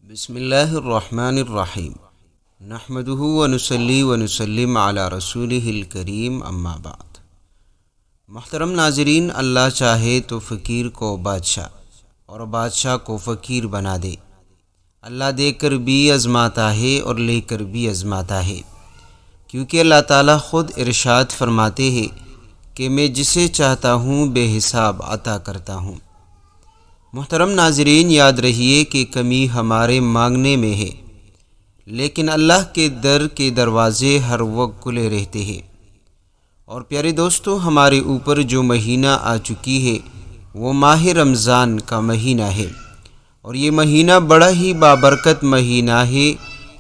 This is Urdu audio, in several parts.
بسم اللہ الرحمن الرحیم نحمدہ ونصلی ونسلم علی رسولہ الکریم اما بعد۔ محترم ناظرین، اللہ چاہے تو فقیر کو بادشاہ اور بادشاہ کو فقیر بنا دے۔ اللہ دے کر بھی آزماتا ہے اور لے کر بھی آزماتا ہے، کیونکہ اللہ تعالیٰ خود ارشاد فرماتے ہیں کہ میں جسے چاہتا ہوں بے حساب عطا کرتا ہوں۔ محترم ناظرین، یاد رہیے کہ کمی ہمارے مانگنے میں ہے، لیکن اللہ کے در کے دروازے ہر وقت کھلے رہتے ہیں۔ اور پیارے دوستو، ہمارے اوپر جو مہینہ آ چکی ہے وہ ماہ رمضان کا مہینہ ہے، اور یہ مہینہ بڑا ہی بابرکت مہینہ ہے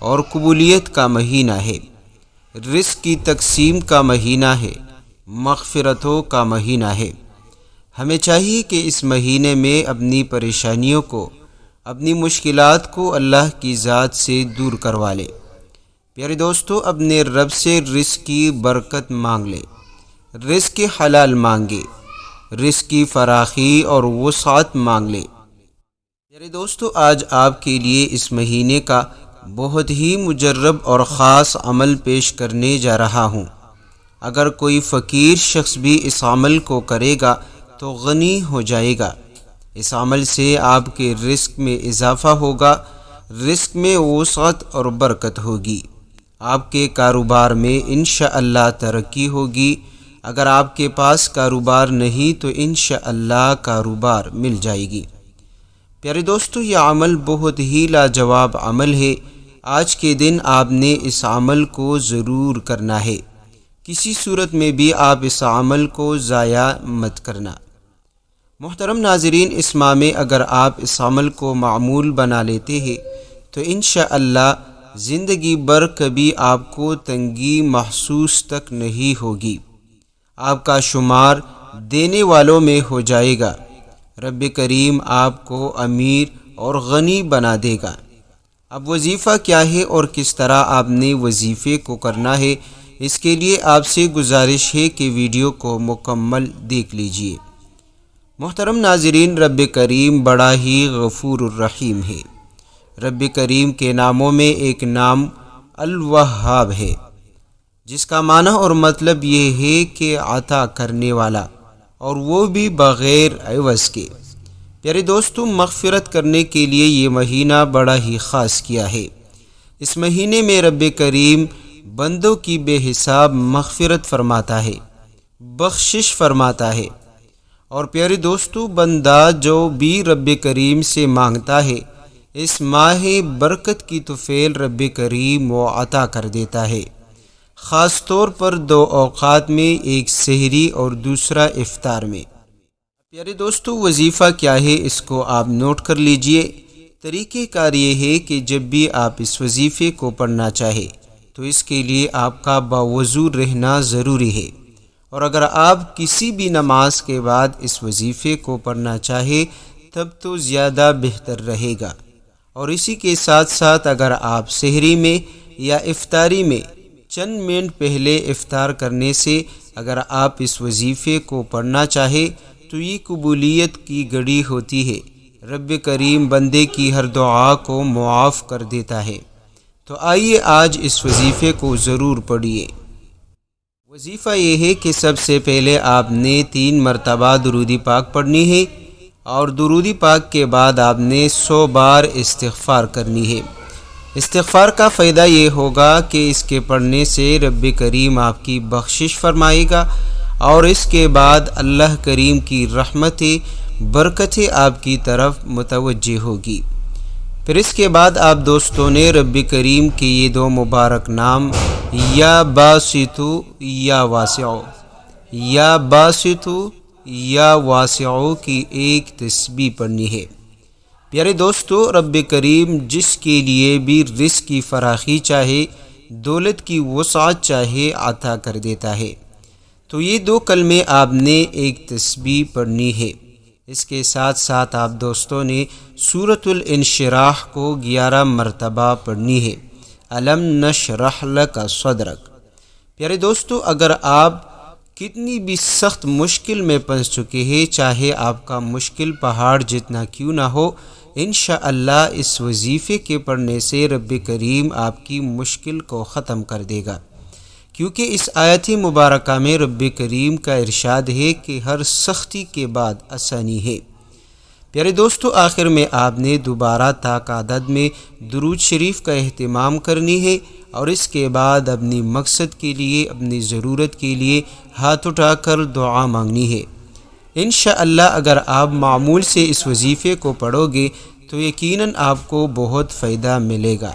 اور قبولیت کا مہینہ ہے، رزق کی تقسیم کا مہینہ ہے، مغفرتوں کا مہینہ ہے۔ ہمیں چاہیے کہ اس مہینے میں اپنی پریشانیوں کو، اپنی مشکلات کو اللہ کی ذات سے دور کروا لے۔ پیارے دوستو، اپنے رب سے رزق کی برکت مانگ لے، رزق حلال مانگے، رزق کی فراخی اور وسعت مانگ لے۔ پیارے دوستو، آج آپ کے لیے اس مہینے کا بہت ہی مجرب اور خاص عمل پیش کرنے جا رہا ہوں۔ اگر کوئی فقیر شخص بھی اس عمل کو کرے گا تو غنی ہو جائے گا۔ اس عمل سے آپ کے رزق میں اضافہ ہوگا، رزق میں وسعت اور برکت ہوگی، آپ کے کاروبار میں انشاءاللہ ترقی ہوگی۔ اگر آپ کے پاس کاروبار نہیں تو انشاءاللہ کاروبار مل جائے گی۔ پیارے دوستو، یہ عمل بہت ہی لاجواب عمل ہے۔ آج کے دن آپ نے اس عمل کو ضرور کرنا ہے، کسی صورت میں بھی آپ اس عمل کو ضائع مت کرنا۔ محترم ناظرین، اس ماہ میں اگر آپ اس عمل کو معمول بنا لیتے ہیں تو انشاءاللہ زندگی بھر کبھی آپ کو تنگی محسوس تک نہیں ہوگی، آپ کا شمار دینے والوں میں ہو جائے گا۔ رب کریم آپ کو امیر اور غنی بنا دے گا۔ اب وظیفہ کیا ہے اور کس طرح آپ نے وظیفے کو کرنا ہے، اس کے لیے آپ سے گزارش ہے کہ ویڈیو کو مکمل دیکھ لیجیے۔ محترم ناظرین، رب کریم بڑا ہی غفور الرحیم ہے۔ رب کریم کے ناموں میں ایک نام الوہاب ہے، جس کا معنی اور مطلب یہ ہے کہ عطا کرنے والا، اور وہ بھی بغیر عوض کے۔ پیارے دوستو، مغفرت کرنے کے لیے یہ مہینہ بڑا ہی خاص کیا ہے۔ اس مہینے میں رب کریم بندوں کی بے حساب مغفرت فرماتا ہے، بخشش فرماتا ہے۔ اور پیارے دوستو، بندہ جو بھی رب کریم سے مانگتا ہے، اس ماہ برکت کی طفیل رب کریم وہ عطا کر دیتا ہے، خاص طور پر 2 اوقات میں، ایک سحری اور دوسرا افطار میں۔ پیارے دوستو، وظیفہ کیا ہے اس کو آپ نوٹ کر لیجئے۔ طریقہ کار یہ ہے کہ جب بھی آپ اس وظیفے کو پڑھنا چاہے تو اس کے لیے آپ کا باوضو رہنا ضروری ہے، اور اگر آپ کسی بھی نماز کے بعد اس وظیفے کو پڑھنا چاہے تب تو زیادہ بہتر رہے گا۔ اور اسی کے ساتھ ساتھ اگر آپ سحری میں یا افطاری میں چند منٹ پہلے افطار کرنے سے اگر آپ اس وظیفے کو پڑھنا چاہے تو یہ قبولیت کی گھڑی ہوتی ہے، رب کریم بندے کی ہر دعا کو معاف کر دیتا ہے۔ تو آئیے آج اس وظیفے کو ضرور پڑھیے۔ وظیفہ یہ ہے کہ سب سے پہلے آپ نے 3 مرتبہ درود پاک پڑھنی ہے، اور درود پاک کے بعد آپ نے 100 بار استغفار کرنی ہے۔ استغفار کا فائدہ یہ ہوگا کہ اس کے پڑھنے سے رب کریم آپ کی بخشش فرمائے گا، اور اس کے بعد اللہ کریم کی رحمتیں، برکتیں آپ کی طرف متوجہ ہوگی۔ پھر اس کے بعد آپ دوستوں نے رب کریم کے یہ 2 مبارک نام یا باسطو یا واسعو، یا باسطو یا واسعو کی ایک تسبیح پڑھنی ہے۔ پیارے دوستو، رب کریم جس کے لیے بھی رزق کی فراخی چاہے، دولت کی وسعت چاہے، عطا کر دیتا ہے۔ تو یہ 2 کلمے آپ نے ایک تسبیح پڑھنی ہے۔ اس کے ساتھ ساتھ آپ دوستوں نے سورۃ الانشراح کو 11 مرتبہ پڑھنی ہے، الم نشرح لک صدرک۔ پیارے دوستو، اگر آپ کتنی بھی سخت مشکل میں پھنس چکے ہیں، چاہے آپ کا مشکل پہاڑ جتنا کیوں نہ ہو، انشاءاللہ اس وظیفے کے پڑھنے سے رب کریم آپ کی مشکل کو ختم کر دے گا، کیونکہ اس آیت مبارکہ میں رب کریم کا ارشاد ہے کہ ہر سختی کے بعد آسانی ہے۔ پیارے دوستو، آخر میں آپ نے دوبارہ تعداد میں درود شریف کا اہتمام کرنی ہے اور اس کے بعد اپنی مقصد کے لیے، اپنی ضرورت کے لیے ہاتھ اٹھا کر دعا مانگنی ہے۔ انشاءاللہ اگر آپ معمول سے اس وظیفے کو پڑھو گے تو یقیناً آپ کو بہت فائدہ ملے گا۔